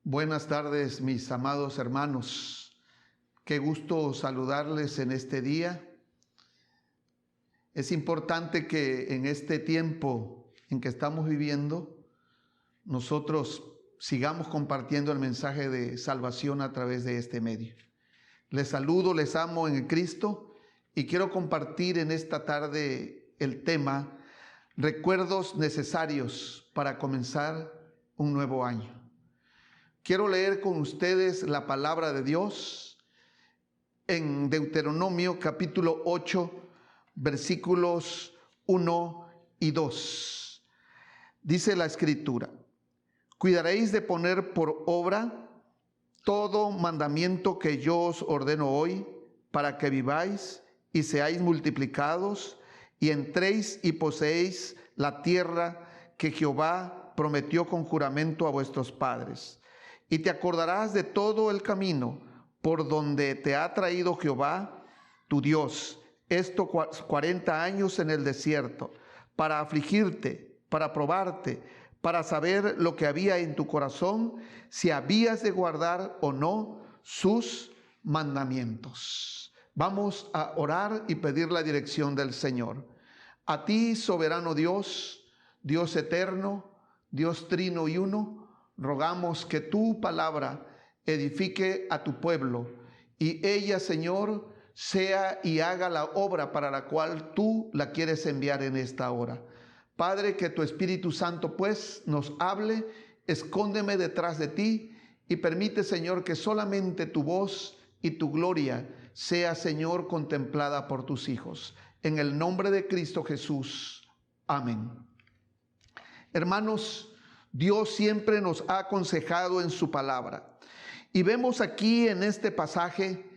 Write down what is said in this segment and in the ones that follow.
Buenas tardes, mis amados hermanos. Qué gusto saludarles en este día. Es importante que en este tiempo en que estamos viviendo, nosotros sigamos compartiendo el mensaje de salvación a través de este medio. Les saludo, les amo en el Cristo y quiero compartir en esta tarde el tema recuerdos necesarios para comenzar un nuevo año. Quiero leer con ustedes la palabra de Dios en Deuteronomio capítulo 8, versículos 1 y 2. Dice la Escritura: cuidaréis de poner por obra todo mandamiento que yo os ordeno hoy, para que viváis y seáis multiplicados y entréis y poseéis la tierra que Jehová prometió con juramento a vuestros padres. Y te acordarás de todo el camino por donde te ha traído Jehová, tu Dios, estos 40 años en el desierto, para afligirte, para probarte, para saber lo que había en tu corazón, si habías de guardar o no sus mandamientos. Vamos a orar y pedir la dirección del Señor. A ti, soberano Dios, Dios eterno, Dios trino y uno, rogamos que tu palabra edifique a tu pueblo y ella, Señor, sea y haga la obra para la cual tú la quieres enviar en esta hora. Padre, que tu Espíritu Santo pues nos hable, escóndeme detrás de ti y permite, Señor, que solamente tu voz y tu gloria sea, Señor, contemplada por tus hijos. En el nombre de Cristo Jesús. Amén. Hermanos, Dios siempre nos ha aconsejado en su palabra. Y vemos aquí en este pasaje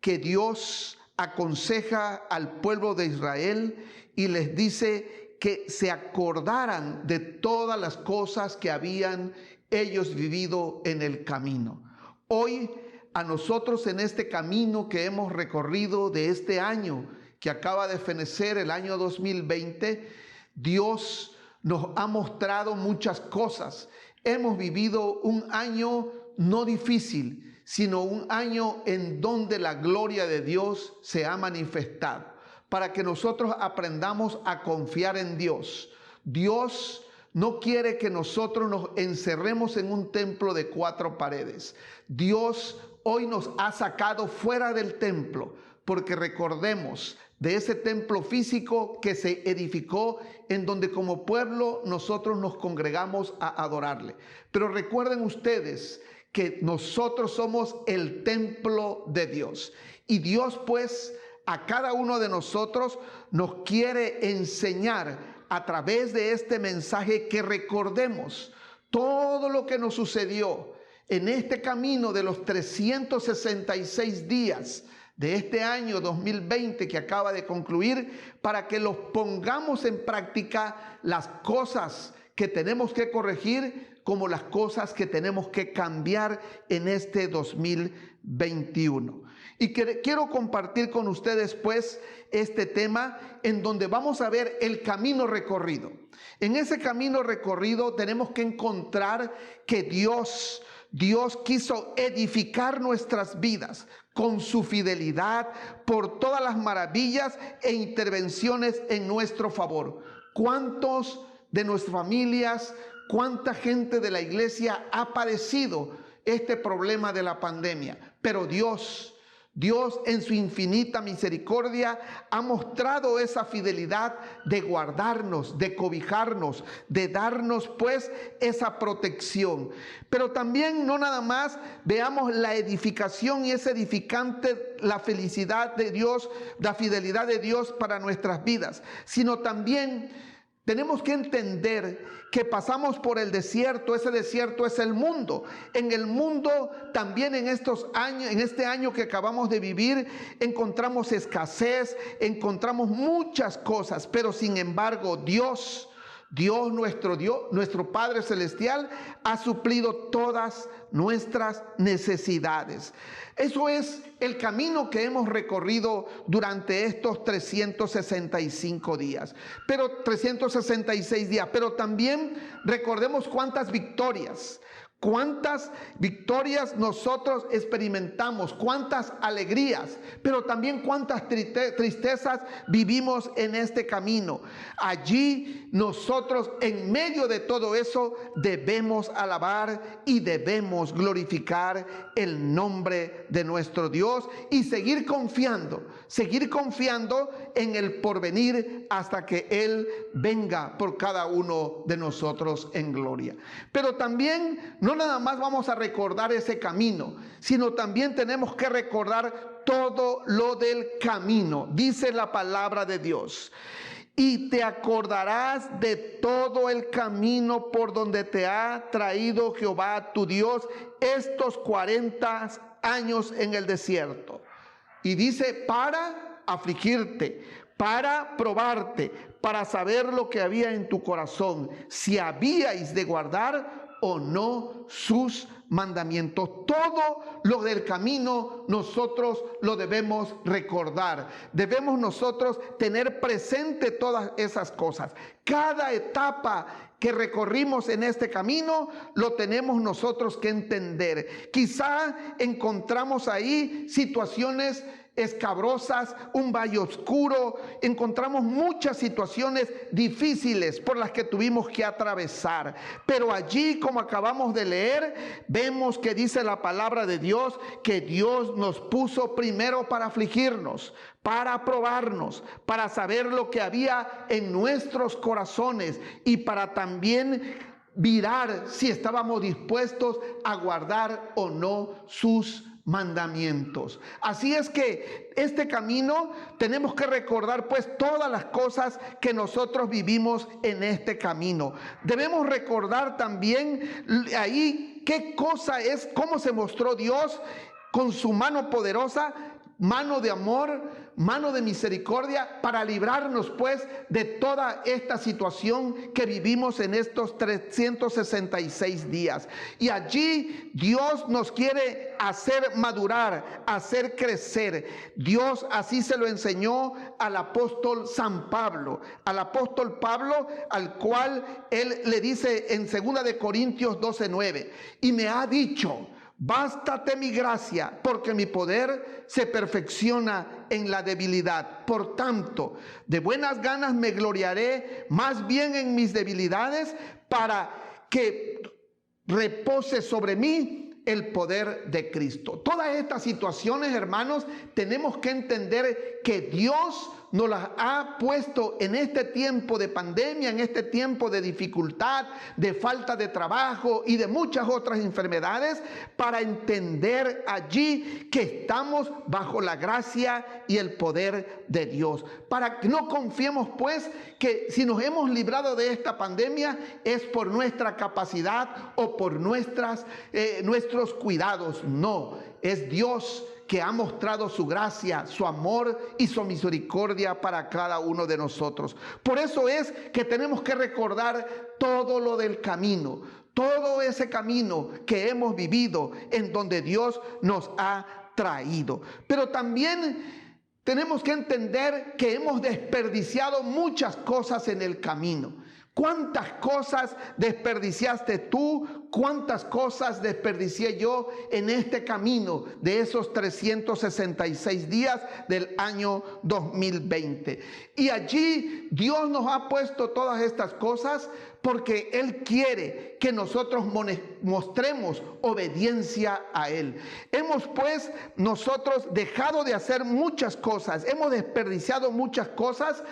que Dios aconseja al pueblo de Israel y les dice que se acordaran de todas las cosas que habían ellos vivido en el camino. Hoy a nosotros en este camino que hemos recorrido de este año que acaba de fenecer, el año 2020, Dios nos ha mostrado muchas cosas. Hemos vivido un año no difícil, sino un año en donde la gloria de Dios se ha manifestado, para que nosotros aprendamos a confiar en Dios. Dios no quiere que nosotros nos encerremos en un templo de 4 paredes. Dios hoy nos ha sacado fuera del templo, porque recordemos de ese templo físico que se edificó en donde como pueblo nosotros nos congregamos a adorarle. Pero recuerden ustedes que nosotros somos el templo de Dios. Y Dios pues a cada uno de nosotros nos quiere enseñar a través de este mensaje que recordemos todo lo que nos sucedió en este camino de los 366 días de este año 2020 que acaba de concluir, para que los pongamos en práctica, las cosas que tenemos que corregir como las cosas que tenemos que cambiar en este 2021. Y quiero compartir con ustedes pues este tema en donde vamos a ver el camino recorrido. En ese camino recorrido tenemos que encontrar que Dios quiso edificar nuestras vidas con su fidelidad por todas las maravillas e intervenciones en nuestro favor. ¿Cuántos de nuestras familias, cuánta gente de la iglesia ha padecido este problema de la pandemia? Pero Dios en su infinita misericordia ha mostrado esa fidelidad de guardarnos, de cobijarnos, de darnos pues esa protección. Pero también no nada más veamos la edificación y es edificante la felicidad de Dios, la fidelidad de Dios para nuestras vidas, sino también tenemos que entender que pasamos por el desierto. Ese desierto es el mundo. En el mundo también en estos años, en este año que acabamos de vivir, encontramos escasez, encontramos muchas cosas, pero sin embargo Dios, nuestro Padre Celestial, ha suplido todas nuestras necesidades. Eso es el camino que hemos recorrido durante estos 365 días, 366 días. Pero también recordemos cuántas victorias, Cuántas victorias nosotros experimentamos, cuántas alegrías, pero también cuántas tristezas vivimos en este camino. Allí nosotros, en medio de todo eso, debemos alabar y debemos glorificar el nombre de nuestro Dios y seguir confiando en el porvenir hasta que Él venga por cada uno de nosotros en gloria. Pero también no nada más vamos a recordar ese camino, sino también tenemos que recordar todo lo del camino. Dice la palabra de Dios: y te acordarás de todo el camino por donde te ha traído Jehová tu Dios estos 40 años en el desierto. Y dice, para afligirte, para probarte, para saber lo que había en tu corazón, si habíais de guardar o no sus mandamientos. Todo lo del camino nosotros lo debemos recordar. Debemos nosotros tener presente todas esas cosas. Cada etapa que recorrimos en este camino lo tenemos nosotros que entender. Quizá encontramos ahí situaciones escabrosas, un valle oscuro, encontramos muchas situaciones difíciles por las que tuvimos que atravesar, pero allí, como acabamos de leer, vemos que dice la palabra de Dios que Dios nos puso primero para afligirnos, para probarnos, para saber lo que había en nuestros corazones y para también mirar si estábamos dispuestos a guardar o no sus mandamientos. Así es que este camino tenemos que recordar pues todas las cosas que nosotros vivimos en este camino. Debemos recordar también ahí qué cosa es, cómo se mostró Dios con su mano poderosa, mano de amor, mano de misericordia, para librarnos pues de toda esta situación que vivimos en estos 366 días. Y allí Dios nos quiere hacer madurar, hacer crecer. Dios así se lo enseñó al apóstol San Pablo, al cual él le dice en 2 de Corintios 12:9, y me ha dicho: bástate mi gracia, porque mi poder se perfecciona en la debilidad. Por tanto, de buenas ganas me gloriaré más bien en mis debilidades, para que repose sobre mí el poder de Cristo. Todas estas situaciones, hermanos, tenemos que entender que Dios nos las ha puesto en este tiempo de pandemia, en este tiempo de dificultad, de falta de trabajo y de muchas otras enfermedades, para entender allí que estamos bajo la gracia y el poder de Dios. Para que no confiemos pues que si nos hemos librado de esta pandemia es por nuestra capacidad o por nuestros cuidados. No, es Dios que ha mostrado su gracia, su amor y su misericordia para cada uno de nosotros. Por eso es que tenemos que recordar todo lo del camino, todo ese camino que hemos vivido, en donde Dios nos ha traído. Pero también tenemos que entender que hemos desperdiciado muchas cosas en el camino. ¿Cuántas cosas desperdiciaste tú? ¿Cuántas cosas desperdicié yo en este camino de esos 366 días del año 2020? Y allí Dios nos ha puesto todas estas cosas porque Él quiere que nosotros mostremos obediencia a Él. Hemos pues nosotros dejado de hacer muchas cosas, hemos desperdiciado muchas cosas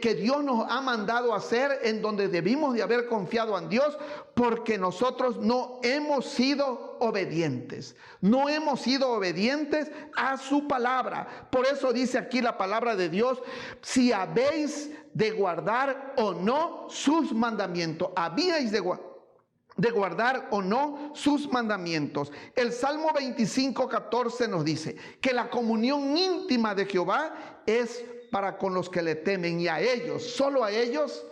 que Dios nos ha mandado a hacer, en donde debimos de haber confiado en Dios, porque nosotros no hemos sido obedientes. No hemos sido obedientes a su palabra. Por eso dice aquí la palabra de Dios: si habéis de guardar o no sus mandamientos. Habíais de guardar o no sus mandamientos. El Salmo 25:14 nos dice que la comunión íntima de Jehová es para con los que le temen, y a ellos, solo a ellos,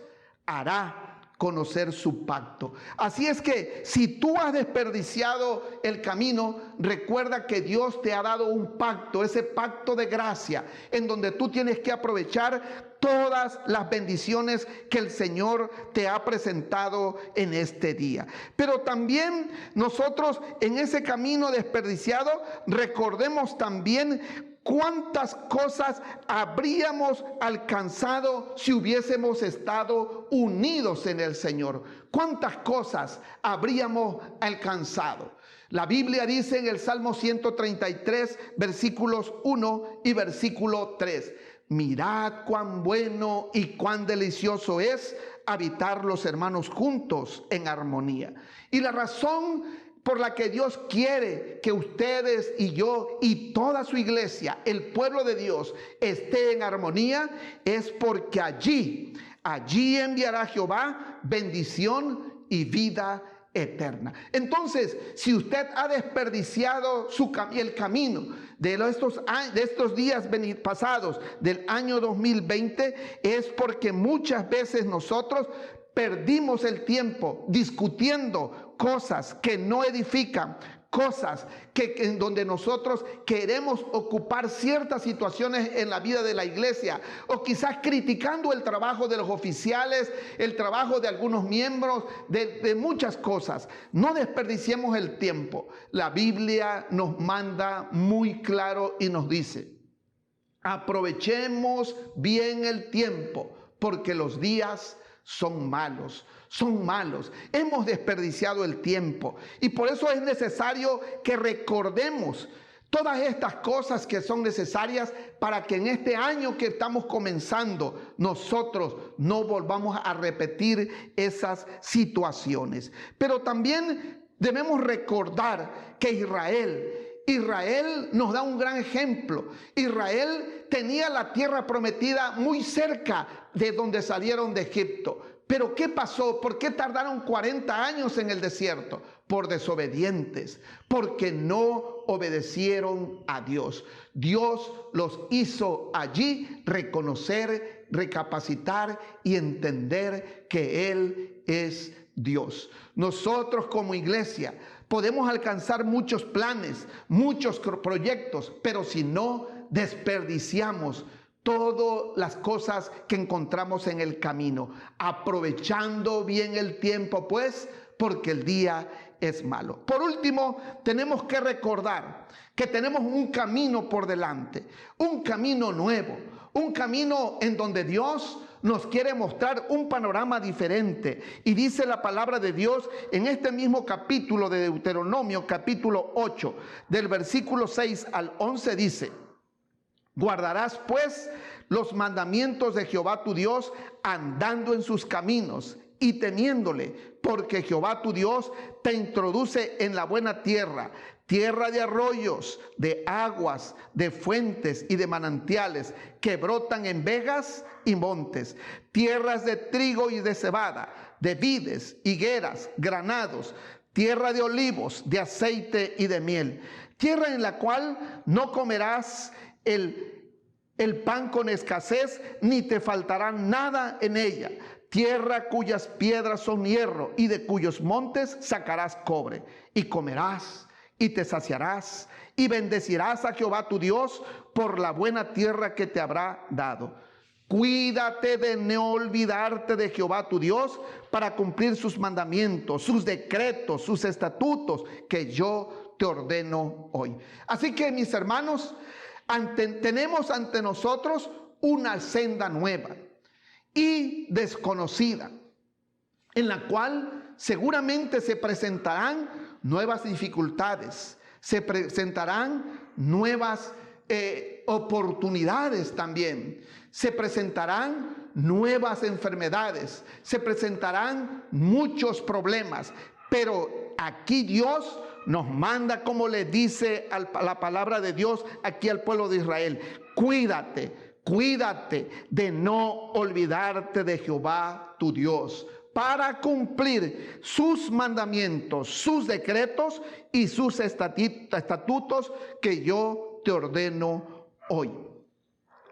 hará conocer su pacto. Así es que si tú has desperdiciado el camino, recuerda que Dios te ha dado un pacto, ese pacto de gracia, en donde tú tienes que aprovechar todas las bendiciones que el Señor te ha presentado en este día. Pero también nosotros en ese camino desperdiciado, recordemos también cuántas cosas habríamos alcanzado si hubiésemos estado unidos en el Señor. Cuántas cosas habríamos alcanzado. La Biblia dice en el Salmo 133, versículos 1 y versículo 3. Mirad cuán bueno y cuán delicioso es habitar los hermanos juntos en armonía. Y la razón por la que Dios quiere que ustedes y yo y toda su iglesia, el pueblo de Dios, esté en armonía, es porque allí enviará Jehová bendición y vida eterna. Entonces, si usted ha desperdiciado el camino de estos días pasados del año 2020, es porque muchas veces nosotros perdimos el tiempo discutiendo cosas que no edifican, cosas en donde nosotros queremos ocupar ciertas situaciones en la vida de la iglesia, o quizás criticando el trabajo de los oficiales, el trabajo de algunos miembros, de muchas cosas. No desperdiciemos el tiempo. La Biblia nos manda muy claro y nos dice: aprovechemos bien el tiempo, porque los días son malos, son malos. Hemos desperdiciado el tiempo y por eso es necesario que recordemos todas estas cosas que son necesarias para que en este año que estamos comenzando nosotros no volvamos a repetir esas situaciones. Pero también debemos recordar que Israel nos da un gran ejemplo. Israel tenía la tierra prometida muy cerca de donde salieron de Egipto. Pero ¿qué pasó? ¿Por qué tardaron 40 años en el desierto? Por desobedientes, porque no obedecieron a Dios. Dios los hizo allí reconocer, recapacitar y entender que Él es Dios. Nosotros como iglesia podemos alcanzar muchos planes, muchos proyectos, pero si no desperdiciamos todas las cosas que encontramos en el camino, aprovechando bien el tiempo, pues, porque el día es malo. Por último, tenemos que recordar que tenemos un camino por delante, un camino nuevo, un camino en donde Dios nos quiere mostrar un panorama diferente. Y dice la palabra de Dios en este mismo capítulo de Deuteronomio, capítulo 8, del versículo 6 al 11, dice: guardarás pues los mandamientos de Jehová tu Dios, andando en sus caminos y temiéndole, porque Jehová tu Dios te introduce en la buena tierra, tierra de arroyos, de aguas, de fuentes y de manantiales que brotan en vegas y montes, tierras de trigo y de cebada, de vides, higueras, granados, tierra de olivos, de aceite y de miel, tierra en la cual no comerás el pan con escasez, ni te faltará nada en ella, tierra cuyas piedras son hierro y de cuyos montes sacarás cobre, y comerás y te saciarás y bendecirás a Jehová tu Dios por la buena tierra que te habrá dado. Cuídate de no olvidarte de Jehová tu Dios para cumplir sus mandamientos, sus decretos, sus estatutos que yo te ordeno hoy. Así que, mis hermanos, tenemos ante nosotros una senda nueva y desconocida, en la cual seguramente se presentarán nuevas dificultades, se presentarán nuevas oportunidades también, se presentarán nuevas enfermedades, se presentarán muchos problemas, pero aquí Dios nos manda, como le dice la palabra de Dios aquí al pueblo de Israel: cuídate de no olvidarte de Jehová tu Dios, para cumplir sus mandamientos, sus decretos y sus estatutos que yo te ordeno hoy.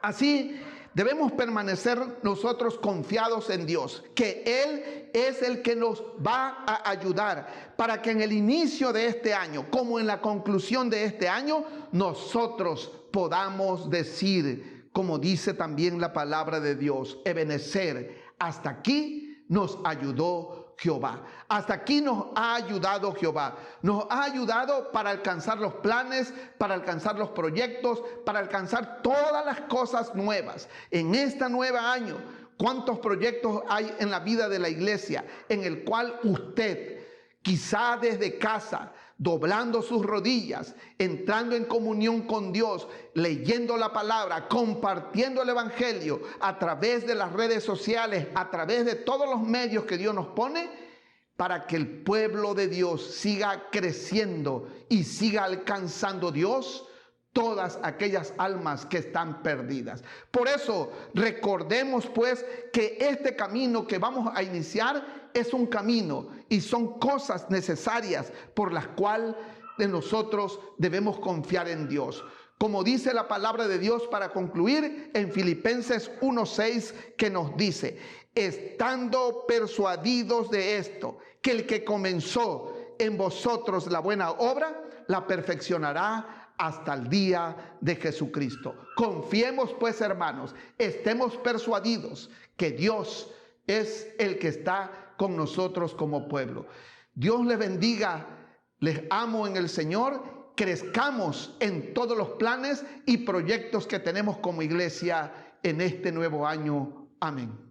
Así Debemos permanecer nosotros confiados en Dios, que Él es el que nos va a ayudar para que en el inicio de este año, como en la conclusión de este año, nosotros podamos decir, como dice también la palabra de Dios, Ebenezer, hasta aquí nos ayudó Jehová. Hasta aquí nos ha ayudado Jehová. Nos ha ayudado para alcanzar los planes, para alcanzar los proyectos, para alcanzar todas las cosas nuevas. En este nuevo año, ¿cuántos proyectos hay en la vida de la iglesia en el cual usted, quizá desde casa, doblando sus rodillas, entrando en comunión con Dios, leyendo la palabra, compartiendo el evangelio a través de las redes sociales, a través de todos los medios que Dios nos pone, para que el pueblo de Dios siga creciendo y siga alcanzando Dios todas aquellas almas que están perdidas? Por eso recordemos pues que este camino que vamos a iniciar es un camino y son cosas necesarias por las cuales nosotros debemos confiar en Dios. Como dice la palabra de Dios para concluir en Filipenses 1:6, que nos dice: estando persuadidos de esto, que el que comenzó en vosotros la buena obra, la perfeccionará hasta el día de Jesucristo. Confiemos pues, hermanos, estemos persuadidos que Dios es el que está con nosotros como pueblo. Dios les bendiga, les amo en el Señor. Crezcamos en todos los planes y proyectos que tenemos como iglesia en este nuevo año. Amén.